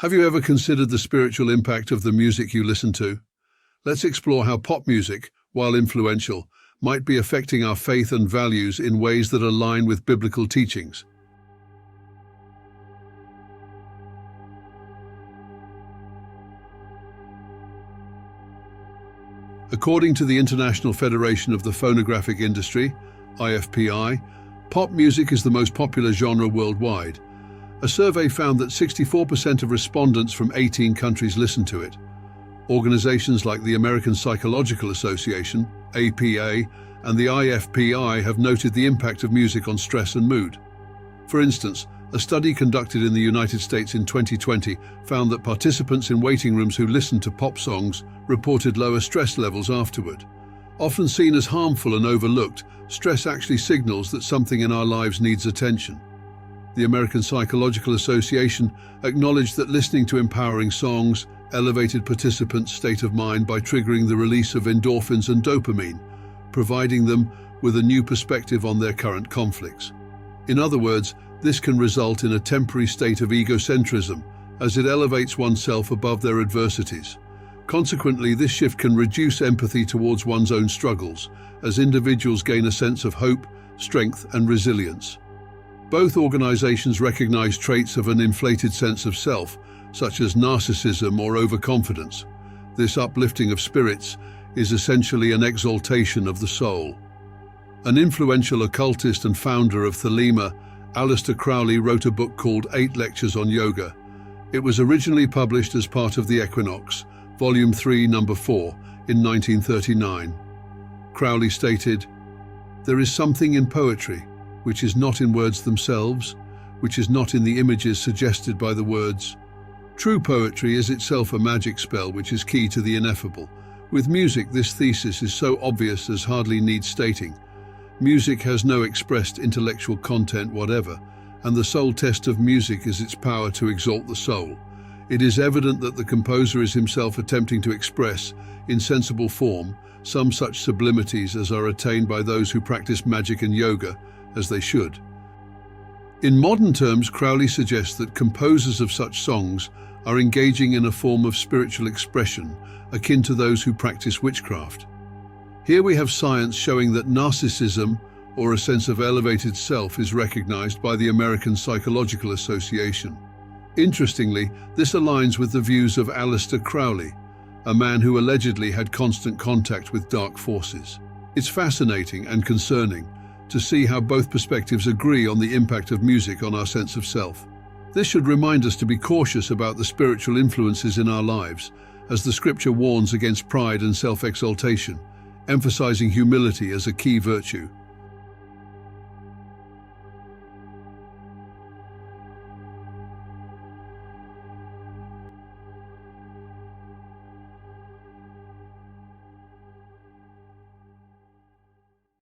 Have you ever considered the spiritual impact of the music you listen to? Let's explore how pop music, while influential, might be affecting our faith and values in ways that align with biblical teachings. According to the International Federation of the Phonographic Industry, IFPI, pop music is the most popular genre worldwide. A survey found that 64% of respondents from 18 countries listen to it. Organizations like the American Psychological Association, APA, and the IFPI have noted the impact of music on stress and mood. For instance, a study conducted in the United States in 2020 found that participants in waiting rooms who listened to pop songs reported lower stress levels afterward. Often seen as harmful and overlooked, stress actually signals that something in our lives needs attention. The American Psychological Association acknowledged that listening to empowering songs elevated participants' state of mind by triggering the release of endorphins and dopamine, providing them with a new perspective on their current conflicts. In other words, this can result in a temporary state of egocentrism, as it elevates oneself above their adversities. Consequently, this shift can reduce empathy towards one's own struggles, as individuals gain a sense of hope, strength, and resilience. Both organizations recognize traits of an inflated sense of self, such as narcissism or overconfidence. This uplifting of spirits is essentially an exaltation of the soul. An influential occultist and founder of Thelema, Aleister Crowley, wrote a book called 8 Lectures on Yoga. It was originally published as part of the Equinox, Volume 3, Number 4, in 1939. Crowley stated, "There is something in poetry, which is not in words themselves, which is not in the images suggested by the words. True poetry is itself a magic spell which is key to the ineffable. With music, this thesis is so obvious as hardly needs stating. Music has no expressed intellectual content whatever, and the sole test of music is its power to exalt the soul. It is evident that the composer is himself attempting to express, in sensible form, some such sublimities as are attained by those who practice magic and yoga, as they should." In modern terms, Crowley suggests that composers of such songs are engaging in a form of spiritual expression akin to those who practice witchcraft. Here we have science showing that narcissism, or a sense of elevated self, is recognized by the American Psychological Association. Interestingly, this aligns with the views of Aleister Crowley, a man who allegedly had constant contact with dark forces. It's fascinating and concerning to see how both perspectives agree on the impact of music on our sense of self. This should remind us to be cautious about the spiritual influences in our lives, as the scripture warns against pride and self-exaltation, emphasizing humility as a key virtue.